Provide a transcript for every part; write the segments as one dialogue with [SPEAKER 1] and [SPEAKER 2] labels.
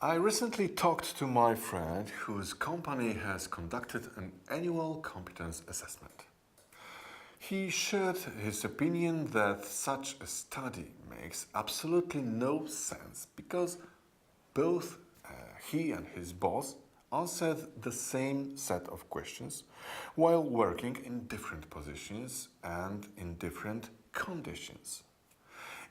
[SPEAKER 1] I recently talked to my friend whose company has conducted an annual competence assessment. He shared his opinion that such a study makes absolutely no sense because both he and his boss answered the same set of questions while working in different positions and in different conditions.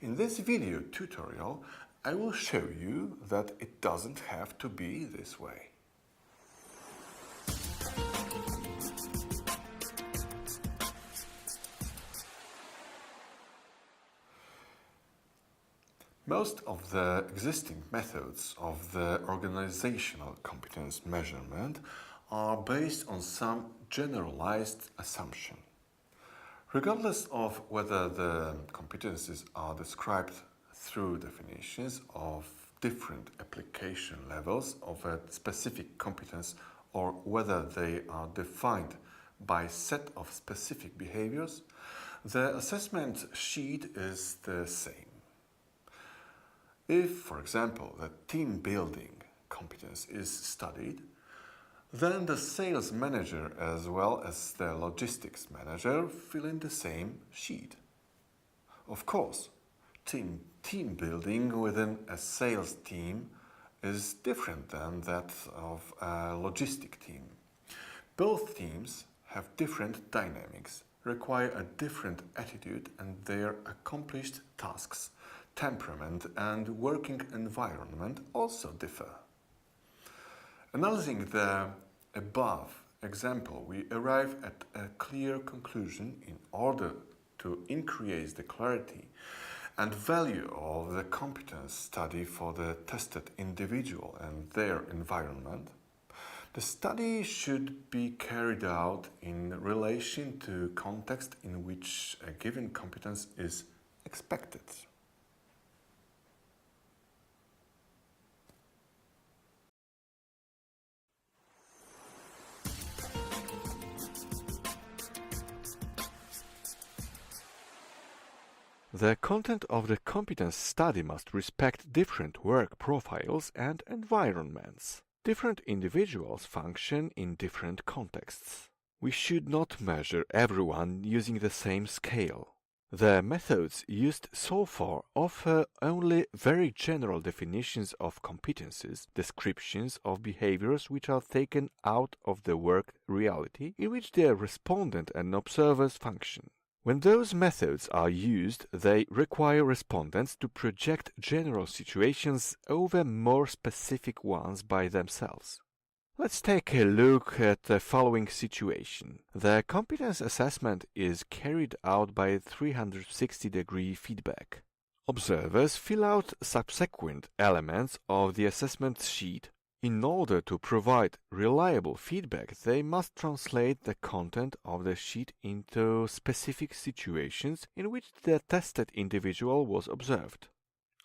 [SPEAKER 1] In this video tutorial, I will show you that it doesn't have to be this way. Most of the existing methods of the organizational competence measurement are based on some generalized assumption. Regardless of whether the competencies are described through definitions of different application levels of a specific competence or whether they are defined by a set of specific behaviors, the assessment sheet is the same. If, for example, the team building competence is studied, then the sales manager as well as the logistics manager fill in the same sheet. Of course, team building within a sales team is different than that of a logistic team. Both teams have different dynamics, require a different attitude, and their accomplished tasks, temperament and working environment also differ. Analyzing the above example, we arrive at a clear conclusion in order to increase the clarity and value of the competence study for the tested individual and their environment. The study should be carried out in relation to context in which a given competence is expected.
[SPEAKER 2] The content of the competence study must respect different work profiles and environments. Different individuals function in different contexts. We should not measure everyone using the same scale. The methods used so far offer only very general definitions of competencies, descriptions of behaviors which are taken out of the work reality in which the respondent and observers function. When those methods are used, they require respondents to project general situations over more specific ones by themselves. Let's take a look at the following situation. The competence assessment is carried out by 360-degree feedback. Observers fill out subsequent elements of the assessment sheet. In order to provide reliable feedback, they must translate the content of the sheet into specific situations in which the tested individual was observed.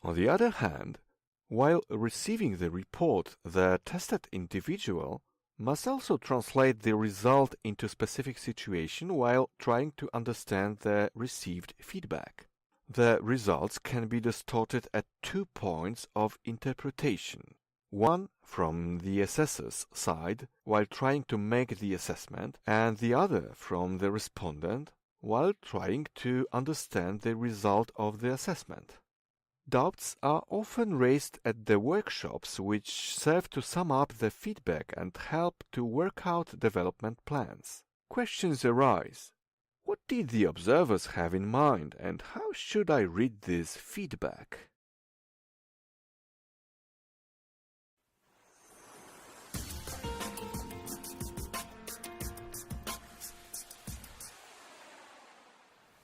[SPEAKER 2] On the other hand, while receiving the report, the tested individual must also translate the result into specific situation while trying to understand the received feedback. The results can be distorted at 2 points of interpretation. One from the assessor's side while trying to make the assessment, and the other from the respondent while trying to understand the result of the assessment. Doubts are often raised at the workshops which serve to sum up the feedback and help to work out development plans. Questions arise. What did the observers have in mind, and how should I read this feedback?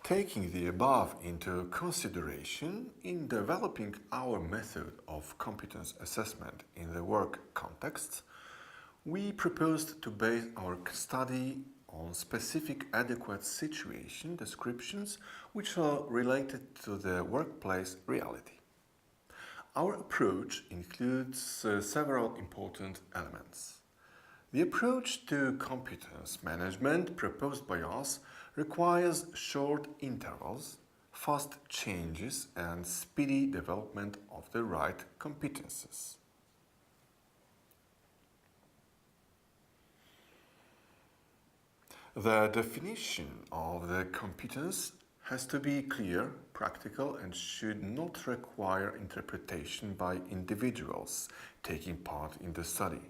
[SPEAKER 1] Taking the above into consideration in developing our method of competence assessment in the work context, we proposed to base our study on specific adequate situation descriptions which are related to the workplace reality. Our approach includes several important elements. The approach to competence management proposed by us requires short intervals, fast changes and speedy development of the right competences. The definition of the competence has to be clear, practical, and should not require interpretation by individuals taking part in the study.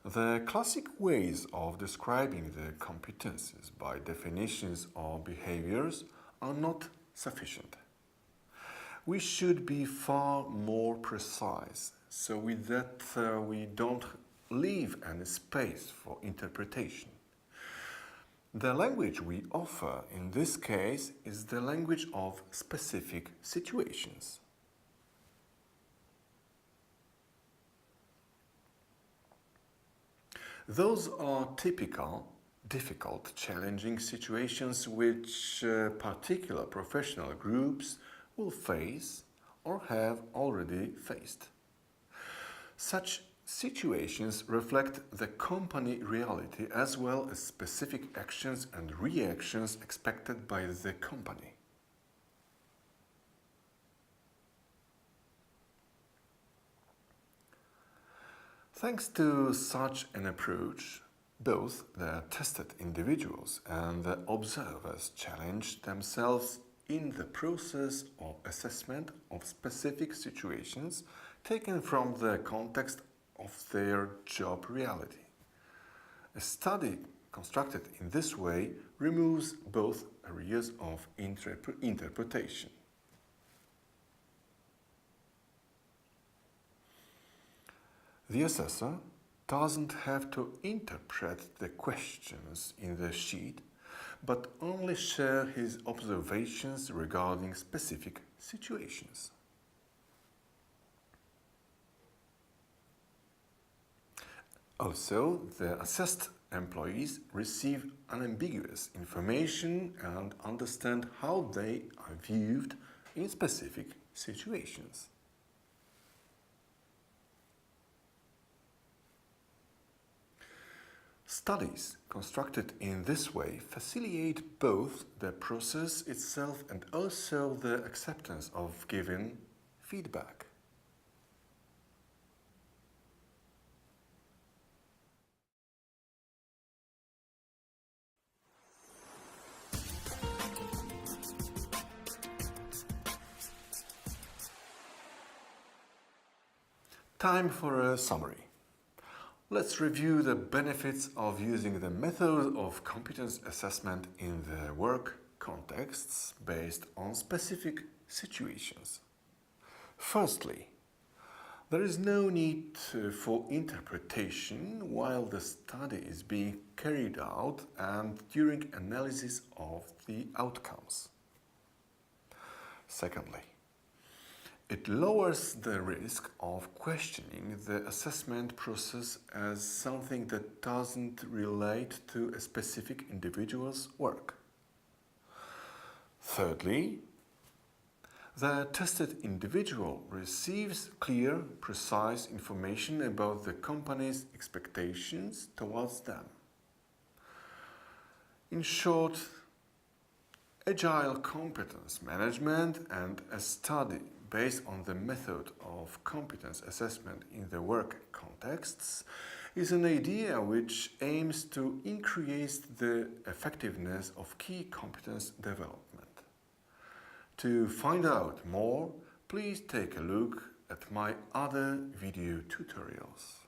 [SPEAKER 1] The classic ways of describing the competencies by definitions or behaviors are not sufficient. We should be far more precise, so with that we don't leave any space for interpretation. The language we offer in this case is the language of specific situations. Those are typical, difficult, challenging situations which particular professional groups will face or have already faced. Such situations reflect the company reality as well as specific actions and reactions expected by the company. Thanks to such an approach, both the tested individuals and the observers challenge themselves in the process of assessment of specific situations taken from the context of their job reality. A study constructed in this way removes both areas of interpretation. The assessor doesn't have to interpret the questions in the sheet, but only share his observations regarding specific situations. Also, the assessed employees receive unambiguous information and understand how they are viewed in specific situations. Studies constructed in this way facilitate both the process itself and also the acceptance of given feedback. Time for a summary. Let's review the benefits of using the method of competence assessment in the work contexts based on specific situations. Firstly, there is no need for interpretation while the study is being carried out and during analysis of the outcomes. Secondly, it lowers the risk of questioning the assessment process as something that doesn't relate to a specific individual's work. Thirdly, the tested individual receives clear, precise information about the company's expectations towards them. In short, agile competence management and a study based on the method of competence assessment in the work contexts is an idea which aims to increase the effectiveness of key competence development. To find out more, please take a look at my other video tutorials.